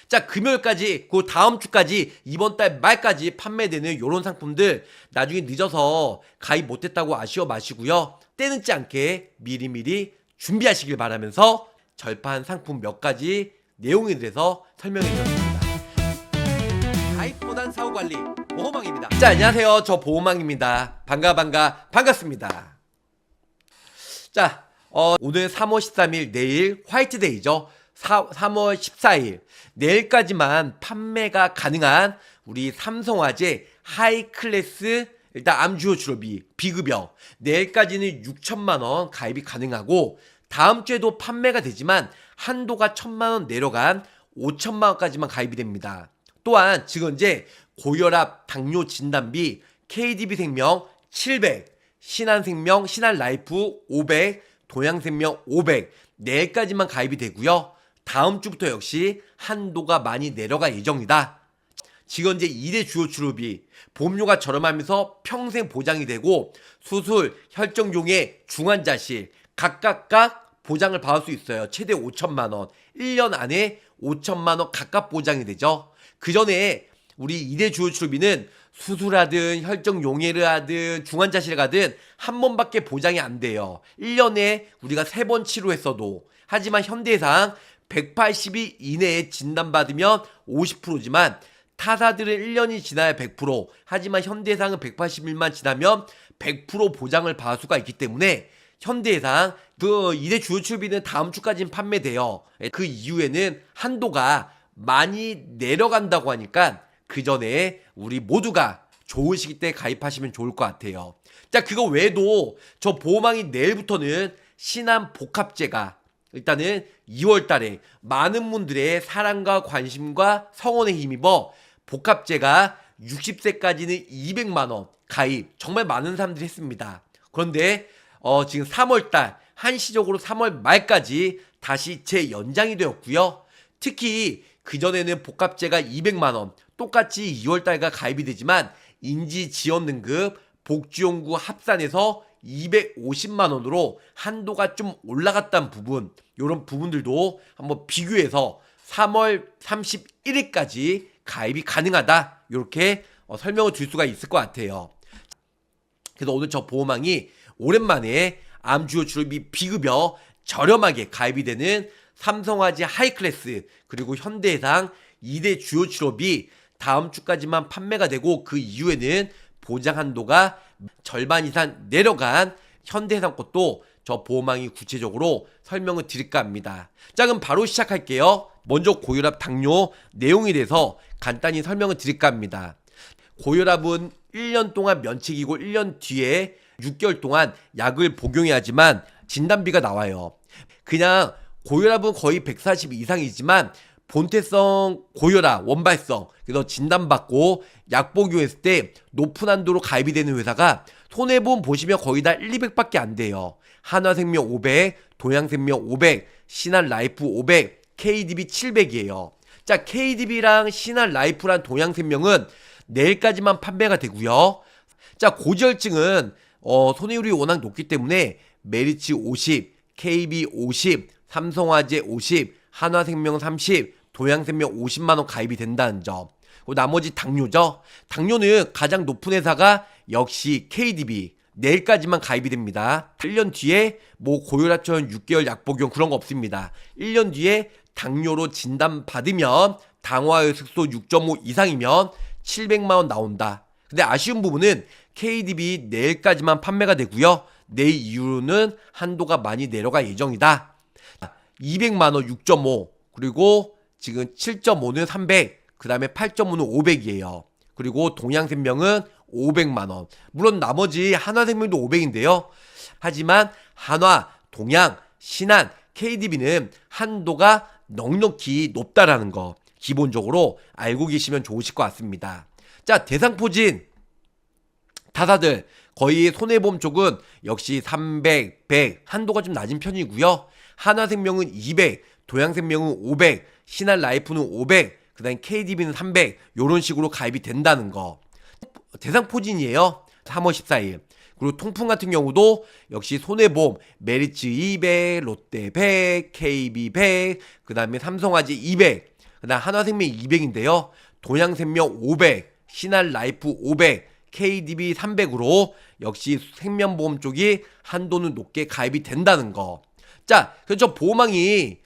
자, 금요일까지, 그 다음 주까지, 이번 달 말까지 판매되는 요런 상품들 나중에 늦어서 가입 못했다고 아쉬워 마시고요. 때늦지 않게 미리미리 준비하시길 바라면서 절판 상품 몇 가지 내용에 대해서 설명해 드렸습니다. 가입보단 사후관리 보호망입니다. 자, 안녕하세요. 저 보호망입니다. 반갑습니다. 자, 오늘 3월 13일 내일 화이트데이죠. 3월 14일 내일까지만 판매가 가능한 우리 삼성화재 하이클래스 일단 암주요 주로비 B급여 내일까지는 6천만원 가입이 가능하고 다음 주에도 판매가 되지만 한도가 1,000만원 내려간 5천만원까지만 가입이 됩니다. 또한 지금 현재 고혈압 당뇨 진단비 KDB생명 700, 신한생명 신한라이프 500, 동양생명 500 내일까지만 가입이 되고요. 다음 주부터 역시 한도가 많이 내려갈 예정이다. 지금 현재 2대 주요 치료비 보험료가 저렴하면서 평생 보장이 되고 수술, 혈전용의 중환자실 각각 보장을 받을 수 있어요. 최대 5천만원 1년 안에 5천만원 각각 보장이 되죠. 그 전에 우리 2대 주요 치료비는 수술하든 혈전용해를 하든 중환자실에 가든 한 번밖에 보장이 안 돼요. 1년에 우리가 3번 치료했어도. 하지만 현대해상 180일 이내에 진단받으면 50%지만 타사들은 1년이 지나야 100%, 하지만 현대해상은 180일만 지나면 100% 보장을 받을 수가 있기 때문에 현대해상 그 2대 주요 치료비는 다음 주까지는 판매돼요. 그 이후에는 한도가 많이 내려간다고 하니까 그 전에 우리 모두가 좋은 시기 때 가입하시면 좋을 것 같아요. 자, 그거 외에도 저 보호망이 내일부터는 신한 복합제가 일단은 2월 달에 많은 분들의 사랑과 관심과 성원에 힘입어 복합제가 60세까지는 200만원 가입 정말 많은 사람들이 했습니다. 그런데 지금 3월 달 한시적으로 3월 말까지 다시 재연장이 되었고요. 특히 그전에는 복합제가 200만원 똑같이 2월 달과 가입이 되지만 인지지원등급 복지용구 합산해서 250만원으로 한도가 좀 올라갔다는 부분, 이런 부분들도 한번 비교해서 3월 31일까지 가입이 가능하다, 이렇게 설명을 드릴 수가 있을 것 같아요. 그래서 오늘 저 보호망이 오랜만에 암주요 치료비 B급여 저렴하게 가입이 되는 삼성화재 하이클래스 그리고 현대해상 2대 주요 치료비 다음 주까지만 판매가 되고 그 이후에는 보장 한도가 절반 이상 내려간 현대해상 것도 저 보호망이 구체적으로 설명을 드릴까 합니다. 자, 그럼 바로 시작할게요. 먼저 고혈압 당뇨 내용에 대해서 간단히 설명을 드릴까 합니다. 고혈압은 1년 동안 면책이고 1년 뒤에 6개월 동안 약을 복용해야 하지만 진단비가 나와요. 그냥 고혈압은 거의 140 이상이지만 본태성 고혈압 원발성 그래서 진단받고 약 복용했을 때 높은 한도로 가입이 되는 회사가 손해보험 보시면 거의 다 1, 200밖에 안 돼요. 한화생명 500, 동양생명 500, 신한라이프 500, KDB 700이에요. 자, KDB랑 신한라이프랑 동양생명은 내일까지만 판매가 되고요. 자, 고지혈증은 손해율이 워낙 높기 때문에 메리츠 50, KB 50, 삼성화재 50, 한화생명 30, 동양생명 50만원 가입이 된다는 점. 그리고 나머지 당뇨죠. 당뇨는 가장 높은 회사가 역시 KDB. 내일까지만 가입이 됩니다. 1년 뒤에 뭐 고혈압처럼 6개월 약 복용 그런 거 없습니다. 1년 뒤에 당뇨로 진단받으면 당화혈 색소 6.5 이상이면 700만원 나온다. 근데 아쉬운 부분은 KDB 내일까지만 판매가 되고요. 내일 이후로는 한도가 많이 내려갈 예정이다. 200만원 6.5 그리고 지금 7.5는 300 그 다음에 8.5는 500이에요. 그리고 동양생명은 500만원. 물론 나머지 한화생명도 500인데요. 하지만 한화, 동양, 신한, KDB는 한도가 넉넉히 높다라는 거 기본적으로 알고 계시면 좋으실 것 같습니다. 자, 대상포진 타사들 거의 손해보험 쪽은 역시 300, 100 한도가 좀 낮은 편이고요. 한화생명은 200, 동양생명은 500, 신한라이프는 500, 그 다음에 KDB는 300 요런 식으로 가입이 된다는 거. 대상포진이에요. 3월 14일. 그리고 통풍 같은 경우도 역시 손해보험 메리츠 200, 롯데 100, KB 100, 그 다음에 삼성화재 200, 그 그다음 한화생명 200인데요. 동양생명 500, 신한라이프 500, KDB 300으로 역시 생명보험 쪽이 한도는 높게 가입이 된다는 거. 자, 그래서 보호망이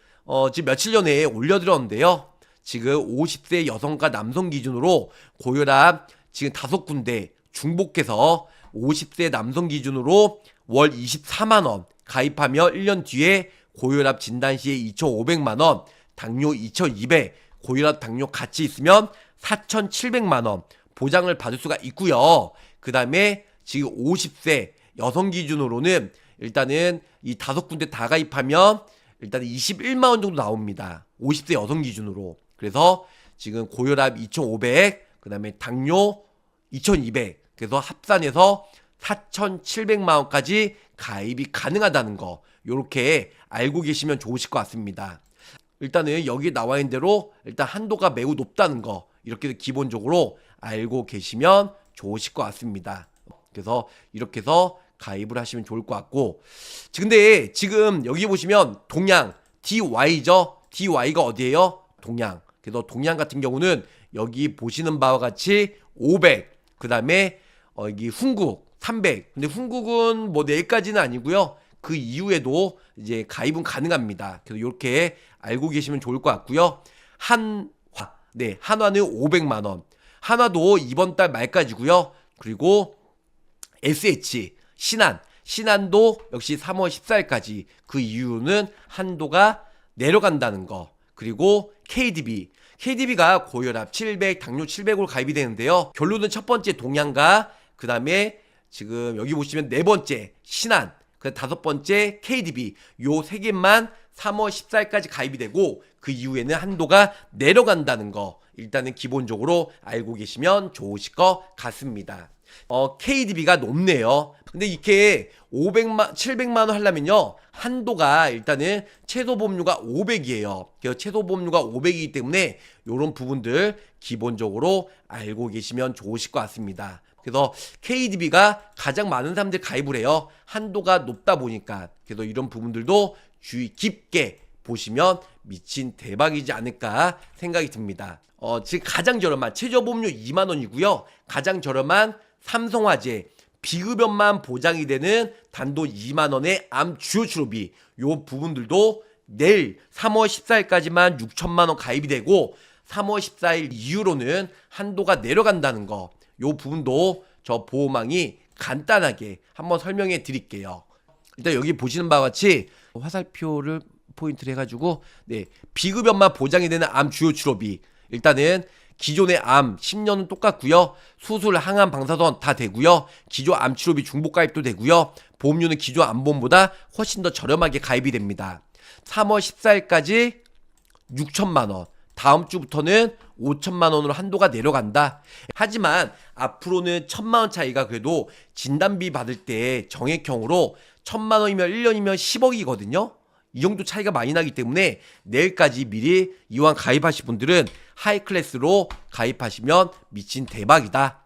지금 며칠 전에 올려드렸는데요. 지금 50세 여성과 남성 기준으로 고혈압 지금 5군데 중복해서 50세 남성 기준으로 월 24만원 가입하며 1년 뒤에 고혈압 진단 시에 2,500만원, 당뇨 2,200, 고혈압 당뇨 같이 있으면 4,700만원 보장을 받을 수가 있고요. 그 다음에 지금 50세 여성 기준으로는 일단은 이 5군데 다 가입하면 일단 21만원 정도 나옵니다. 50세 여성 기준으로. 그래서 지금 고혈압 2,500, 그 다음에 당뇨 2,200, 그래서 합산해서 4,700만원까지 가입이 가능하다는 거, 요렇게 알고 계시면 좋으실 것 같습니다. 일단은 여기 나와 있는 대로 일단 한도가 매우 높다는 거, 이렇게 기본적으로 알고 계시면 좋으실 것 같습니다. 그래서 이렇게 해서 가입을 하시면 좋을 것 같고, 근데 지금 여기 보시면 동양 DY죠. DY가 어디예요? 동양. 그래서 동양 같은 경우는 여기 보시는 바와 같이 500, 그 다음에 여기 훈국 300. 근데 훈국은 뭐 내일까지는 아니고요. 그 이후에도 이제 가입은 가능합니다. 그래서 이렇게 알고 계시면 좋을 것 같고요. 한화, 네, 한화는 500만원. 한화도 이번 달 말까지고요. 그리고 SH, 신한도 역시 3월 14일까지. 그 이유는 한도가 내려간다는 거. 그리고 KDB가 고혈압 700, 당뇨 700으로 가입이 되는데요. 결론은 첫 번째 동양과 그 다음에 지금 여기 보시면 네 번째 신한, 그 다섯 번째 KDB, 요 세 개만 3월 14일까지 가입이 되고 그 이후에는 한도가 내려간다는 거, 일단은 기본적으로 알고 계시면 좋으실 것 같습니다. KDB가 높네요. 근데 이렇게 700만원 하려면요, 한도가 일단은 최소 보험료가 500이에요. 그래서 최소 보험료가 500이기 때문에 요런 부분들 기본적으로 알고 계시면 좋으실 것 같습니다. 그래서 KDB가 가장 많은 사람들이 가입을 해요. 한도가 높다 보니까. 그래서 이런 부분들도 주의 깊게 보시면 미친 대박이지 않을까 생각이 듭니다. 지금 가장 저렴한 최저 보험료 2만원이고요. 가장 저렴한 삼성화재 비급여만 보장이 되는 단돈 2만원의 암 주요 치료비, 요 부분들도 내일 3월 14일까지만 6천만원 가입이 되고 3월 14일 이후로는 한도가 내려간다는 거, 요 부분도 저 보호망이 간단하게 한번 설명해 드릴게요. 일단 여기 보시는 바와 같이 화살표를 포인트를 해가지고, 네, 비급여만 보장이 되는 암 주요 치료비, 일단은 기존의 암 10년은 똑같고요. 수술, 항암, 방사선 다 되고요. 기존 암 치료비 중복 가입도 되고요. 보험료는 기존 암보험보다 훨씬 더 저렴하게 가입이 됩니다. 3월 14일까지 6천만원, 다음 주부터는 5천만원으로 한도가 내려간다. 하지만 앞으로는 1,000만원 차이가 그래도 진단비 받을 때 정액형으로 1,000만원이면 1년이면 10억이거든요. 이 정도 차이가 많이 나기 때문에 내일까지 미리 이왕 가입하실 분들은 하이클래스로 가입하시면 미친 대박이다.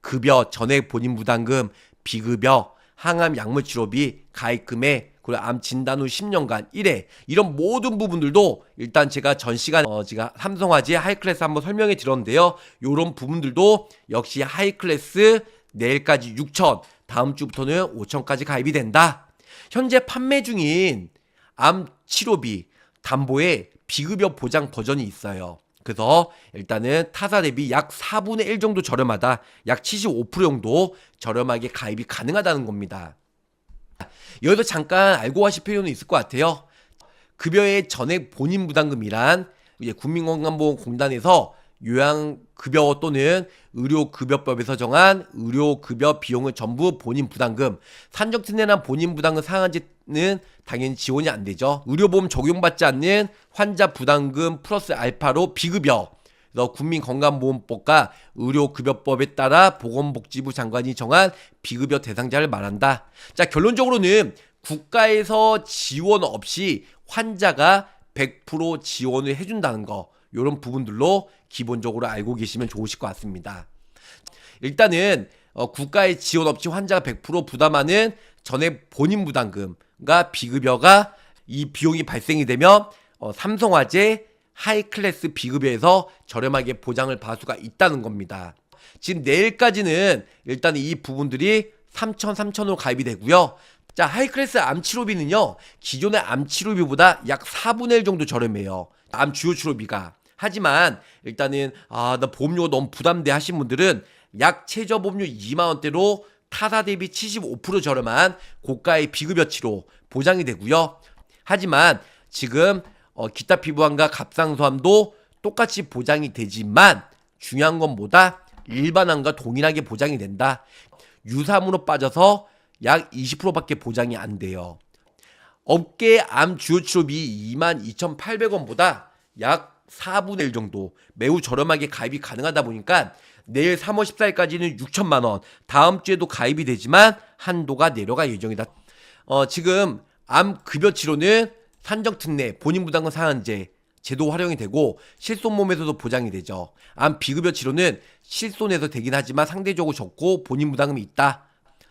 급여, 전액 본인 부담금, 비급여, 항암 약물 치료비, 가입금액, 그리고 암 진단 후 10년간 1회, 이런 모든 부분들도 일단 제가 전 시간 제가 삼성화재 하이클래스 한번 설명해 드렸는데요. 요런 부분들도 역시 하이클래스 내일까지 6천, 다음 주부터는 5천까지 가입이 된다. 현재 판매 중인 암 치료비 담보에 비급여 보장 버전이 있어요. 그래서 일단은 타사 대비 약 4분의 1 정도 저렴하다, 약 75% 정도 저렴하게 가입이 가능하다는 겁니다. 여기서 잠깐 알고 가실 필요는 있을 것 같아요. 급여의 전액 본인 부담금이란 이제 국민건강보험공단에서 요양급여 또는 의료급여법에서 정한 의료급여 비용을 전부 본인 부담금, 산정치 내난 본인 부담금 상한제는 당연히 지원이 안 되죠. 의료보험 적용받지 않는 환자 부담금 플러스 알파로 비급여, 그래서 국민건강보험법과 의료급여법에 따라 보건복지부 장관이 정한 비급여 대상자를 말한다. 자, 결론적으로는 국가에서 지원 없이 환자가 100% 지원을 해준다는 거, 이런 부분들로 기본적으로 알고 계시면 좋으실 것 같습니다. 일단은 국가의 지원 없이 환자가 100% 부담하는 전액 본인 부담금과 비급여가 이 비용이 발생이 되면 삼성화재 하이클래스 비급여에서 저렴하게 보장을 받을 수가 있다는 겁니다. 지금 내일까지는 일단 이 부분들이 3,000으로 가입이 되고요. 자, 하이클래스 암치료비는요, 기존의 암치료비보다 약 4분의 1 정도 저렴해요. 암 주요 치료비가. 하지만 일단은 나 보험료가 너무 부담돼 하신 분들은 약 최저 보험료 2만원대로 타사 대비 75% 저렴한 고가의 비급여 치료 보장이 되고요. 하지만 지금 기타 피부암과 갑상선암도 똑같이 보장이 되지만 중요한 건 뭐다? 일반암과 동일하게 보장이 된다. 유사암으로 빠져서 약 20%밖에 보장이 안 돼요. 업계 암 주요 치료비 22,800원보다 약 4분의 1 정도 매우 저렴하게 가입이 가능하다 보니까 내일 3월 14일까지는 6천만원, 다음 주에도 가입이 되지만 한도가 내려갈 예정이다. 지금 암 급여 치료는 산정특례, 본인 부담금 상한제 제도 활용이 되고 실손보험에서도 보장이 되죠. 암 비급여 치료는 실손에서 되긴 하지만 상대적으로 적고 본인 부담금이 있다.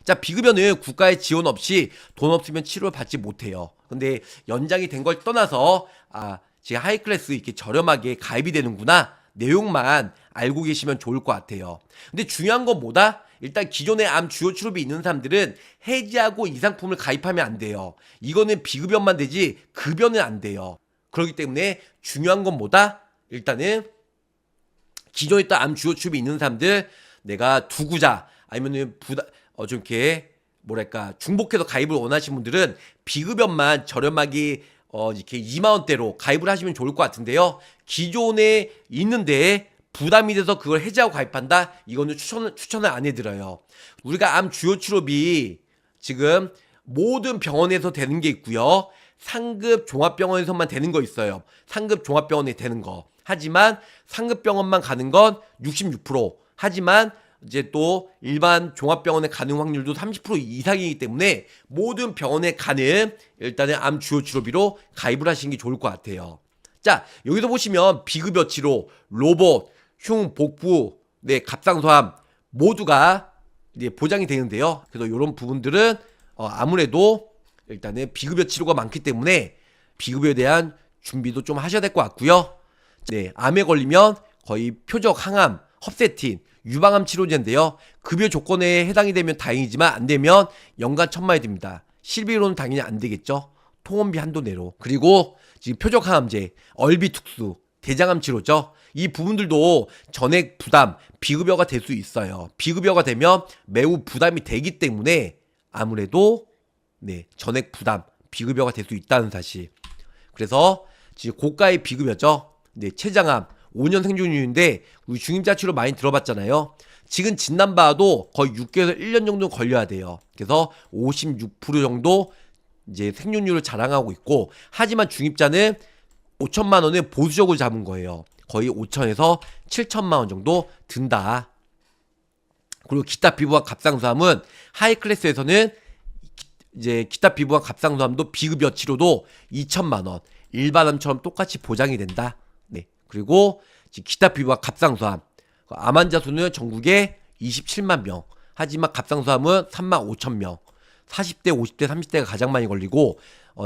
자, 비급여는 국가의 지원 없이 돈 없으면 치료를 받지 못해요. 근데 연장이 된 걸 떠나서 지금 하이클래스 이렇게 저렴하게 가입이 되는구나 내용만 알고 계시면 좋을 것 같아요. 근데 중요한 건 뭐다? 일단 기존의 암 주요 치료비 있는 사람들은 해지하고 이 상품을 가입하면 안 돼요. 이거는 비급여만 되지 급여는 안 돼요. 그렇기 때문에 중요한 건 뭐다? 일단은 기존에 있던 암 주요 치료비 있는 사람들, 내가 두구자 아니면은 좀 이렇게 뭐랄까 중복해서 가입을 원하시는 분들은 비급여만 저렴하게 이렇게 2만원대로 가입을 하시면 좋을 것 같은데요. 기존에 있는데 부담이 돼서 그걸 해지하고 가입한다? 이거는 추천을 안 해드려요. 우리가 암 주요 치료비 지금 모든 병원에서 되는 게 있고요. 상급 종합병원에서만 되는 거 있어요. 상급 종합병원에 되는 거. 하지만 상급 병원만 가는 건 66%. 하지만 이제 또 일반 종합병원에 가는 확률도 30% 이상이기 때문에 모든 병원에 가는 일단은 암 주요 치료비로 가입을 하시는 게 좋을 것 같아요. 자, 여기서 보시면 비급여 치료, 로봇, 흉, 복부, 갑상선암 모두가 이제 보장이 되는데요. 그래서 이런 부분들은 아무래도 일단은 비급여 치료가 많기 때문에 비급여에 대한 준비도 좀 하셔야 될 것 같고요. 암에 걸리면 거의 표적 항암, 헙세틴, 유방암 치료제인데요. 급여 조건에 해당이 되면 다행이지만 안 되면 연간 1,000만원이 듭니다. 실비로는 당연히 안 되겠죠. 통원비 한도 내로. 그리고 지금 표적 항암제, 얼비특수, 대장암 치료죠. 이 부분들도 전액 부담, 비급여가 될 수 있어요. 비급여가 되면 매우 부담이 되기 때문에 아무래도 전액 부담, 비급여가 될 수 있다는 사실. 그래서 지금 고가의 비급여죠. 췌장암 5년 생존율인데 우리 중임자 치료 많이 들어봤잖아요. 지금 진단받아도 거의 6개월에서 1년 정도 걸려야 돼요. 그래서 56% 정도 이제 생존율을 자랑하고 있고, 하지만 중입자는 5천만 원을 보수적으로 잡은 거예요. 거의 5천에서 7천만 원 정도 든다. 그리고 기타 피부와 갑상선암은 하이클래스에서는 이제 기타 피부와 갑상선암도 비급여 치료도 2천만 원, 일반암처럼 똑같이 보장이 된다. 그리고 기타 피부와 갑상선암 암 환자 수는 전국에 27만 명. 하지만 갑상선암은 3만 5천 명. 40대, 50대, 30대가 가장 많이 걸리고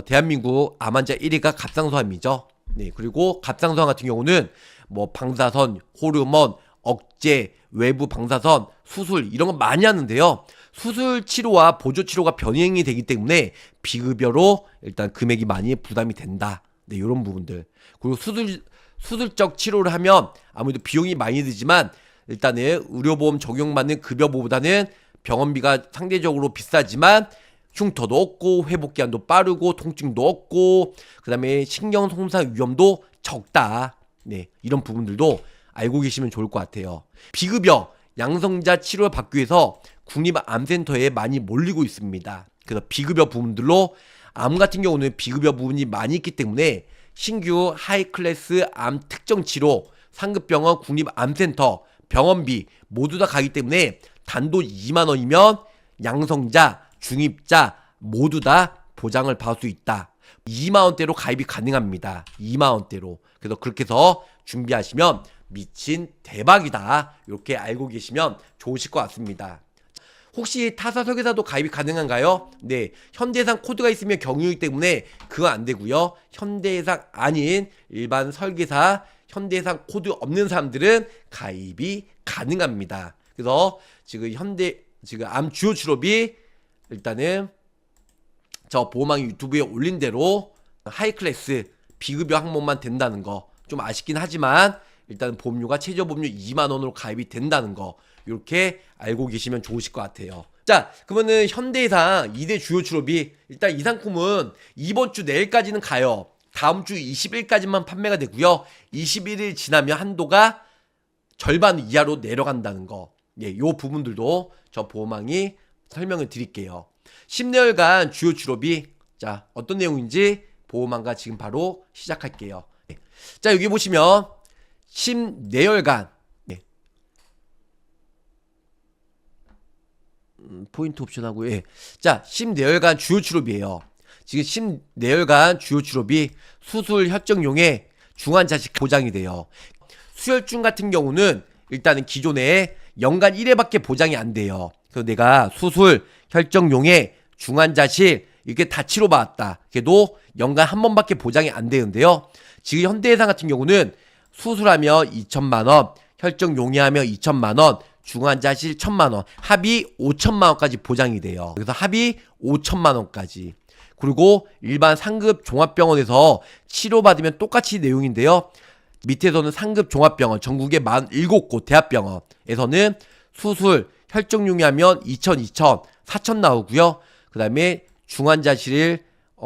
대한민국 암 환자 1위가 갑상선암이죠. 그리고 갑상선암 같은 경우는 뭐 방사선, 호르몬, 억제, 외부 방사선, 수술 이런 거 많이 하는데요. 수술 치료와 보조 치료가 병행이 되기 때문에 비급여로 일단 금액이 많이 부담이 된다. 이런 부분들. 그리고 수술적 치료를 하면 아무래도 비용이 많이 들지만 일단은 의료보험 적용받는 급여보다는 병원비가 상대적으로 비싸지만 흉터도 없고 회복기한도 빠르고 통증도 없고 그 다음에 신경 손상 위험도 적다. 이런 부분들도 알고 계시면 좋을 것 같아요. 비급여 양성자 치료를 받기 위해서 국립암센터에 많이 몰리고 있습니다. 그래서 비급여 부분들로 암 같은 경우는 비급여 부분이 많이 있기 때문에 신규 하이클래스 암 특정 치료 상급병원 국립암센터 병원비 모두 다 가기 때문에 단돈 2만 원이면 양성자, 중입자 모두 다 보장을 받을 수 있다. 2만 원대로 가입이 가능합니다. 2만 원대로. 그래서 그렇게 해서 준비하시면 미친 대박이다. 이렇게 알고 계시면 좋으실 것 같습니다. 혹시 타사 설계사도 가입이 가능한가요? 네, 현대해상 코드가 있으면 경유이기 때문에 그거 안 되고요. 현대해상 아닌 일반 설계사, 현대해상 코드 없는 사람들은 가입이 가능합니다. 그래서 지금 암 주요 출업이 일단은 저 보호망이 유튜브에 올린 대로 하이클래스 비급여 항목만 된다는 거 좀 아쉽긴 하지만 일단 보험료가 최저 보험료 2만원으로 가입이 된다는 거 이렇게 알고 계시면 좋으실 것 같아요. 자, 그러면은 현대해상 2대 주요 출업이 일단 이 상품은 이번 주 내일까지는 가요. 다음 주 20일까지만 판매가 되고요. 21일 지나면 한도가 절반 이하로 내려간다는 거. 예, 요 부분들도 저 보호망이 설명을 드릴게요. 10내열간 주요 출업이 자, 어떤 내용인지 보호망과 지금 바로 시작할게요. 예. 자, 여기 보시면 10내열간 포인트 옵션하고 예. 자, 10내열간 주요 출업이에요. 지금 10내열간 주요 출업이 수술 협정용의 중환자식 보장이 돼요. 수혈중 같은 경우는 일단은 기존에 연간 1회밖에 보장이 안 돼요. 그래서 내가 수술 혈정용의 중환자실 이렇게 다 치료받았다. 그래도 연간 한 번밖에 보장이 안 되는데요. 지금 현대해상 같은 경우는 수술하면 2천만원, 혈정 용이하면 2천만원, 중환자실 1천만원, 합의 5천만원까지 보장이 돼요. 그래서 합의 5천만원까지. 그리고 일반 상급 종합병원에서 치료받으면 똑같이 내용인데요. 밑에서는 상급 종합병원, 전국의 47곳 대학병원에서는 수술, 혈정 용이하면 2천, 4천 나오고요. 그 다음에 중환자실,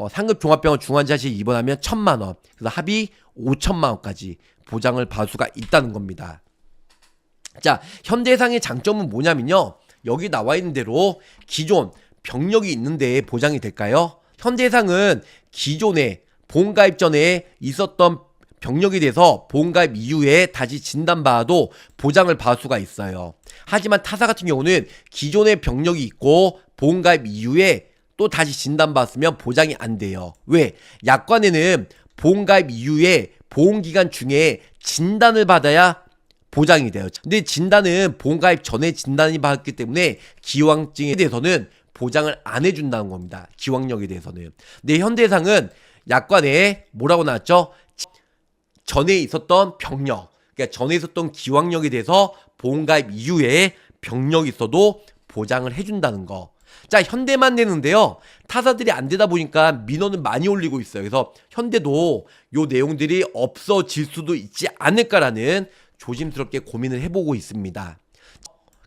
상급 종합병원 중환자실 입원하면 1천만원, 그래서 합의 5천만원까지 보장을 받을 수가 있다는 겁니다. 자, 현대해상의 장점은 뭐냐면요. 여기 나와 있는 대로 기존 병력이 있는데 보장이 될까요? 현대해상은 기존에 보험가입 전에 있었던 병력이 돼서 보험가입 이후에 다시 진단받아도 보장을 받을 수가 있어요. 하지만 타사 같은 경우는 기존의 병력이 있고 보험가입 이후에 또 다시 진단받았으면 보장이 안 돼요. 왜? 약관에는 보험가입 이후에 보험기간 중에 진단을 받아야 보장이 돼요. 근데 진단은 보험가입 전에 진단이 받았기 때문에 기왕증에 대해서는 보장을 안 해준다는 겁니다. 기왕력에 대해서는. 근데 현대해상은 약관에 뭐라고 나왔죠? 전에 있었던 병력, 그러니까 전에 있었던 기왕력에 대해서 보험가입 이후에 병력이 있어도 보장을 해준다는 거. 자, 현대만 되는데요. 타사들이 안 되다 보니까 민원을 많이 올리고 있어요. 그래서 현대도 요 내용들이 없어질 수도 있지 않을까라는 조심스럽게 고민을 해보고 있습니다.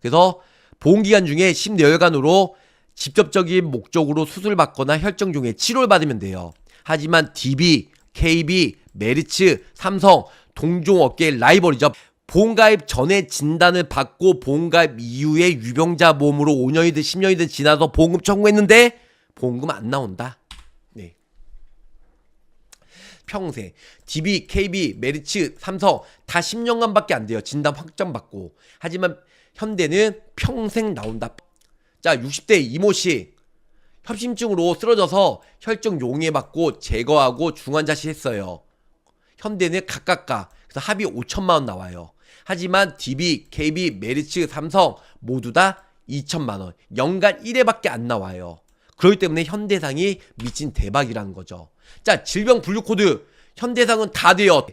그래서 보험기간 중에 10내열간으로 직접적인 목적으로 수술받거나 혈정 중에 치료를 받으면 돼요. 하지만 DB, KB, 메리츠, 삼성, 동종업계 라이벌이죠. 보험가입 전에 진단을 받고 보험가입 이후에 유병자 보험으로 5년이든 10년이든 지나서 보험금 청구했는데 보험금 안 나온다. 네. 평생 DB, KB, 메리츠, 삼성 다 10년간밖에 안 돼요. 진단 확정받고. 하지만 현대는 평생 나온다. 자, 60대 이모씨 협심증으로 쓰러져서 혈정 용해받고 제거하고 중환자실 했어요. 현대는 각각가. 그래서 합의 5천만원 나와요. 하지만 DB, KB, 메리츠, 삼성 모두 다 2천만원. 연간 1회밖에 안 나와요. 그렇기 때문에 현대상이 미친 대박이라는 거죠. 자, 질병 분류 코드. 현대상은 다 돼요.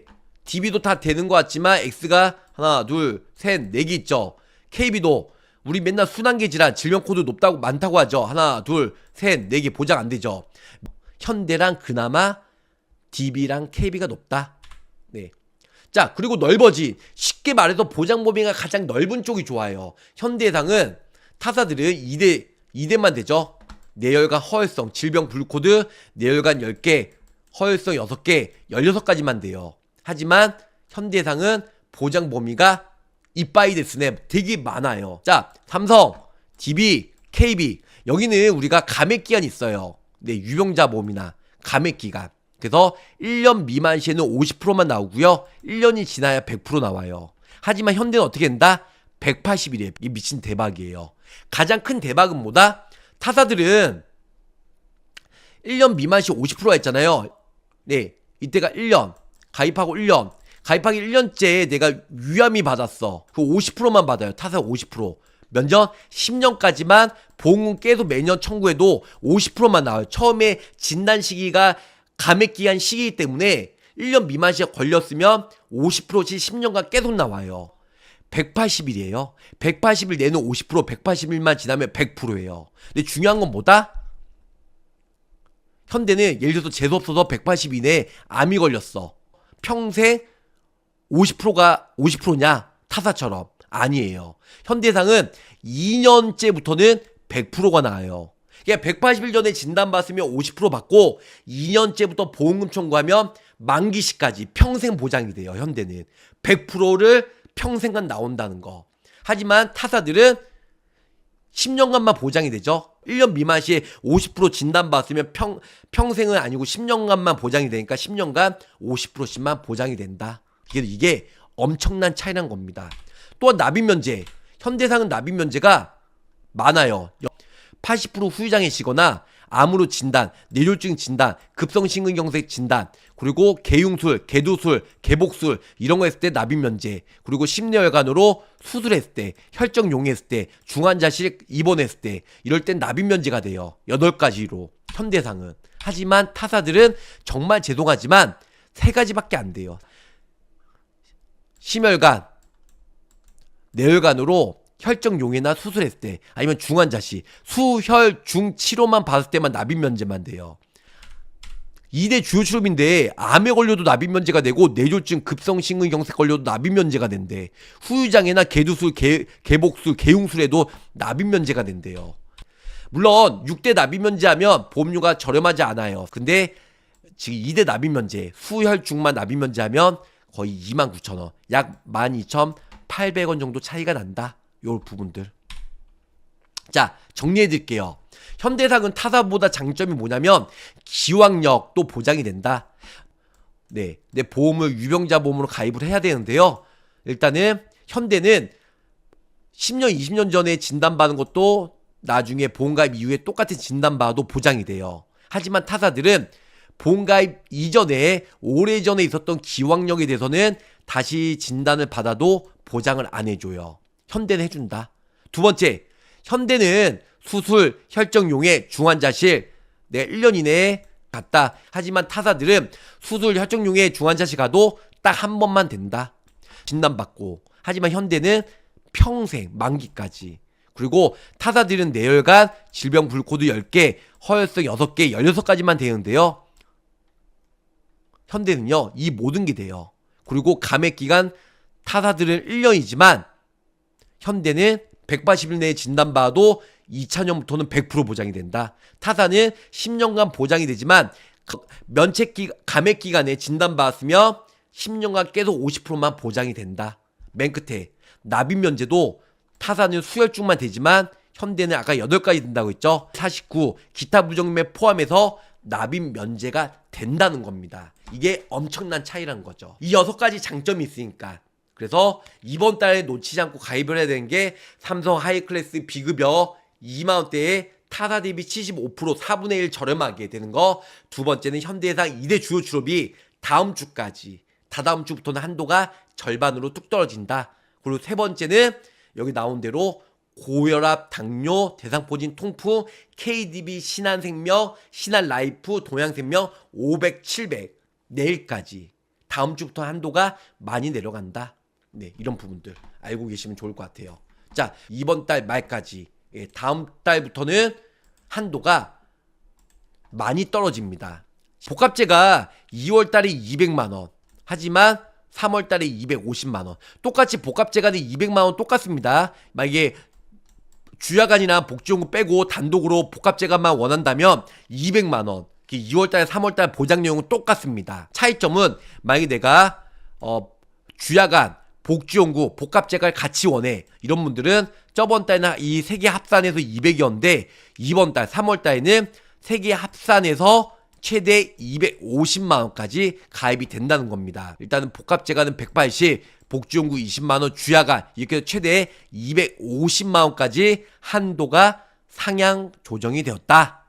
DB도 다 되는 것 같지만 X가 하나, 둘, 셋, 4개 있죠. KB도 우리 맨날 순환계 질환 질병 코드 높다고 많다고 하죠. 하나, 둘, 셋, 4개 보장 안 되죠. 현대랑 그나마 DB랑 KB가 높다. 네. 자, 그리고 넓어지. 쉽게 말해서 보장 범위가 가장 넓은 쪽이 좋아요. 현대해상은 타사들은 2대만 되죠. 내열간 허혈성 질병 분류 코드, 내열간 10개, 허혈성 6개, 16가지만 돼요. 하지만 현대해상은 보장 범위가 이빠이 데스네 되게 많아요. 자, 삼성, DB, KB 여기는 우리가 감액기간이 있어요. 네, 유병자 보험이나 감액기간. 그래서 1년 미만 시에는 50%만 나오고요. 1년이 지나야 100% 나와요. 하지만 현대는 어떻게 된다? 180일이에요. 이게 미친 대박이에요. 가장 큰 대박은 뭐다? 타사들은 1년 미만 시 50%가 있잖아요. 네, 이때가 1년 가입하고 1년 가입하기 1년째 내가 위암이 받았어. 그 50%만 받아요. 타사 50%. 몇 년? 10년까지만 보험금 계속 매년 청구해도 50%만 나와요. 처음에 진단 시기가 감액기한 시기이기 때문에 1년 미만 시에 걸렸으면 50%씩 10년간 계속 나와요. 180일이에요. 180일 내는 50%, 180일만 지나면 100%예요. 근데 중요한 건 뭐다? 현대는 예를 들어서 재수없어서 180일 내에 암이 걸렸어. 평생 50%가 50%냐? 타사처럼. 아니에요. 현대상은 2년째부터는 100%가 나와요. 그러니까 180일 전에 진단받았으면 50% 받고 2년째부터 보험금 청구하면 만기시까지 평생 보장이 돼요. 현대는 100%를 평생간 나온다는 거. 하지만 타사들은 10년간만 보장이 되죠. 1년 미만 시에 50% 진단받았으면 평생은 아니고 10년간만 보장이 되니까 10년간 50%씩만 보장이 된다. 이게 엄청난 차이란 겁니다. 또한 납입면제. 현대상은 납입면제가 많아요. 80% 후유장애시거나 암으로 진단, 뇌졸중 진단, 급성심근경색 진단, 그리고 개융술, 개도술, 개복술 이런 거 했을 때 납입면제, 그리고 심내혈관으로 수술했을 때, 혈정 용했을 때, 중환자실 입원했을 때 이럴 땐 납입면제가 돼요. 8가지로 현대상은. 하지만 타사들은 정말 죄송하지만 3가지밖에 안 돼요. 심혈관, 뇌혈관으로 혈정 용해나 수술했을 때, 아니면 중환자실 수혈중 치료만 받을 때만 납입면제만 돼요. 2대 주요 치료비인데 암에 걸려도 납입면제가 되고 뇌졸중 급성심근경색 걸려도 납입면제가 된대. 후유장애나 개두술, 개복술, 개용술에도 납입면제가 된대요. 물론 6대 납입면제하면 보험료가 저렴하지 않아요. 근데 지금 2대 납입면제, 수혈중만 납입면제하면 거의 29,000원, 약 12,800원 정도 차이가 난다. 요 부분들. 자, 정리해드릴게요. 현대상은 타사보다 장점이 뭐냐면 기왕력도 보장이 된다. 네, 내 보험을 유병자 보험으로 가입을 해야 되는데요. 일단은 현대는 10년, 20년 전에 진단받은 것도 나중에 보험가입 이후에 똑같은 진단받아도 보장이 돼요. 하지만 타사들은 보험가입 이전에 오래전에 있었던 기왕력에 대해서는 다시 진단을 받아도 보장을 안 해줘요. 현대는 해준다. 두 번째, 현대는 수술, 혈정용해, 중환자실 1년 이내에 갔다. 하지만 타사들은 수술, 혈정용해, 중환자실 가도 딱 한 번만 된다. 진단받고. 하지만 현대는 평생, 만기까지. 그리고 타사들은 뇌혈관, 질병 불코드 10개, 허혈성 6개, 16가지만 되는데요. 현대는요, 이 모든 게 돼요. 그리고 감액기간 타사들은 1년이지만 현대는 180일 내에 진단받아도 2000년부터는 100% 보장이 된다. 타사는 10년간 보장이 되지만 감액기간에 진단받았으면 10년간 계속 50%만 보장이 된다. 맨 끝에 납입면제도 타사는 수혈중만 되지만 현대는 아까 8가지 된다고 했죠. 49 기타 부정맥 포함해서 납입면제가 된다는 겁니다. 이게 엄청난 차이라는 거죠. 이 6가지 장점이 있으니까. 그래서 이번 달에 놓치지 않고 가입을 해야 되는 게 삼성 하이클래스 비급여 2만원대에 타사 대비 75% 4분의 1 저렴하게 되는 거. 두 번째는 현대해상 2대 주요 치료비 다음 주까지, 다다음 주부터는 한도가 절반으로 뚝 떨어진다. 그리고 세 번째는 여기 나온 대로 고혈압, 당뇨, 대상포진, 통풍, KDB, 신한생명, 신한라이프, 동양생명 500, 700 내일까지 다음 주부터 한도가 많이 내려간다. 네, 이런 부분들 알고 계시면 좋을 것 같아요. 자, 이번 달 말까지, 다음 달부터는 한도가 많이 떨어집니다. 복합제가 2월 달에 200만원, 하지만 3월 달에 250만원. 똑같이 복합제가 200만원 똑같습니다. 만약에 주야간이나 복지용구 빼고 단독으로 복합제가만 원한다면 200만원. 2월달, 3월달 보장 내용은 똑같습니다. 차이점은 만약에 내가 주야간, 복지용구, 복합제가를 같이 원해. 이런 분들은 저번 달에는 이 세 개 합산해서 200이었는데 이번 달, 3월달에는 세 개 합산해서 최대 250만원까지 가입이 된다는 겁니다. 일단은 복합제가는 180, 복지용구 20만원, 주야간 이렇게 최대 250만원까지 한도가 상향 조정이 되었다.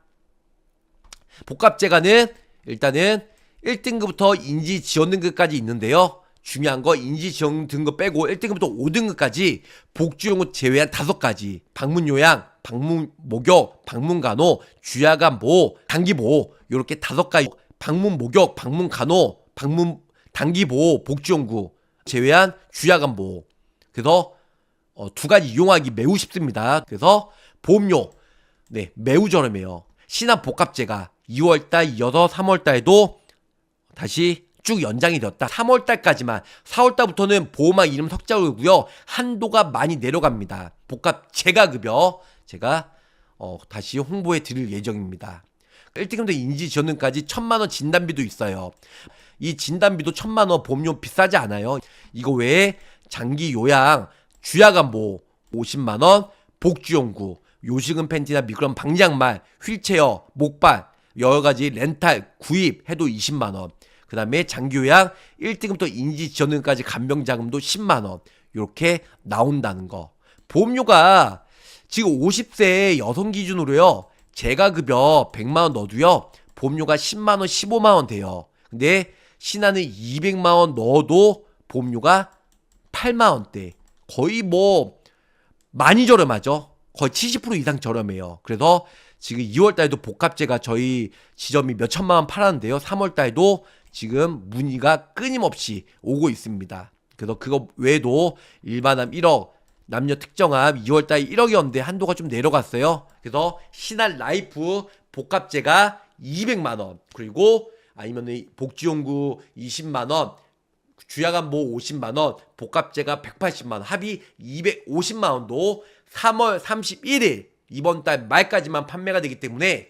복합제가는 일단은 1등급부터 인지 지원 등급까지 있는데요. 중요한 거 인지지원 등급 빼고 1등급부터 5등급까지 복주용구 제외한 5가지 방문 요양, 방문 목욕, 방문 간호, 주야간 보호, 단기 보호 요렇게 5가지 방문 목욕, 방문 간호, 방문 단기 보호, 복주용구 제외한 주야간 보호. 그래서 2가지 이용하기 매우 쉽습니다. 그래서 보험료 네 매우 저렴해요. 신한 복합제가 2월달 이어서 3월달에도 다시 쭉 연장이 되었다. 3월달까지만 4월달부터는 보호막 이름 석자고요. 한도가 많이 내려갑니다. 복합재가급여 제가 다시 홍보해 드릴 예정입니다. 1등급부터 인지지원금까지 1,000만원 진단비도 있어요. 이 진단비도 1,000만원 보험료 비싸지 않아요. 이거 외에 장기 요양, 주야간 보호 50만원, 복주용구, 요식은 팬티나 미끄럼 방장말, 휠체어, 목발, 여러가지 렌탈, 구입 해도 20만원. 그 다음에 장기요양 1등급부터 인지지원금까지 간병자금도 10만원. 이렇게 나온다는 거. 보험료가 지금 50세 여성 기준으로요. 재가급여 100만원 넣어도요. 보험료가 10만원, 15만원 돼요. 근데 신한은 200만원 넣어도 보험료가 8만원대. 거의 뭐 많이 저렴하죠. 거의 70% 이상 저렴해요. 그래서 지금 2월달에도 복합제가 저희 지점이 몇 천만원 팔았는데요. 3월달에도 지금 문의가 끊임없이 오고 있습니다. 그래서 그거 외에도 일반암 1억, 남녀 특정암 2월달 1억이었는데 한도가 좀 내려갔어요. 그래서 신한 라이프 복합제가 200만원, 그리고 아니면 복지용구 20만원, 주야간보호 50만원, 복합제가 180만원, 합이 250만원도 3월 31일 이번 달 말까지만 판매가 되기 때문에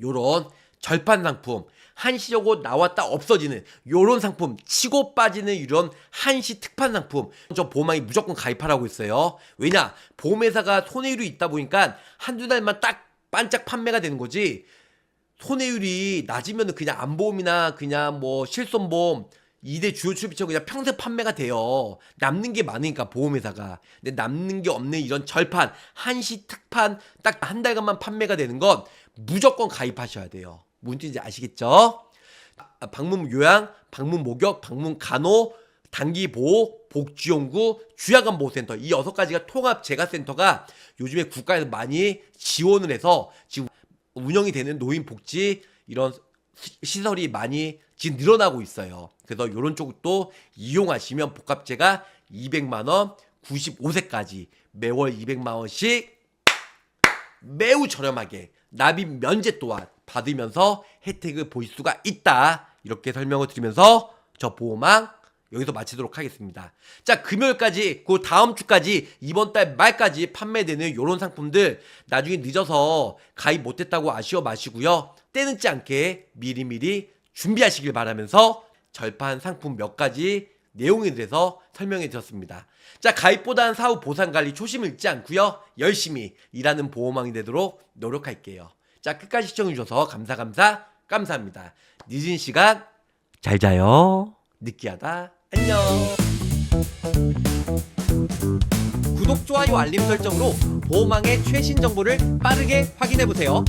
요런 절판 상품, 한시적으로 나왔다 없어지는 요런 상품, 치고 빠지는 이런 한시 특판 상품, 저 보험왕이 무조건 가입하라고 했어요. 왜냐? 보험회사가 손해율이 있다 보니까 한두 달만 딱 반짝 판매가 되는 거지, 손해율이 낮으면 그냥 안보험이나 그냥 뭐 실손보험 2대 주요 출비처 그냥 평생 판매가 돼요. 남는 게 많으니까 보험회사가. 근데 남는 게 없는 이런 절판, 한시 특판 딱 한 달간만 판매가 되는 건 무조건 가입하셔야 돼요. 무슨 뜻인지 아시겠죠? 방문 요양, 방문 목욕, 방문 간호, 단기 보호, 복지용구, 주야간 보호센터, 이 6가지가 통합 재가센터가 요즘에 국가에서 많이 지원을 해서 지금 운영이 되는 노인복지 이런 시설이 많이 지금 늘어나고 있어요. 그래서 이런 쪽도 이용하시면 복합제가 200만원, 95세까지 매월 200만원씩 매우 저렴하게 납입 면제 또한 받으면서 혜택을 보실 수가 있다. 이렇게 설명을 드리면서 저 보험왕 여기서 마치도록 하겠습니다. 자, 금요일까지, 그 다음 주까지, 이번 달 말까지 판매되는 요런 상품들 나중에 늦어서 가입 못했다고 아쉬워 마시고요. 때늦지 않게 미리미리 준비하시길 바라면서 절판 상품 몇 가지 내용에 대해서 설명해 드렸습니다. 자, 가입보다는 사후 보상관리 초심을 잃지 않고요. 열심히 일하는 보험왕이 되도록 노력할게요. 자, 끝까지 시청해주셔서 감사합니다. 늦은 시간 잘 자요. 느끼하다 안녕. 구독, 좋아요, 알림 설정으로 보험왕의 최신 정보를 빠르게 확인해보세요.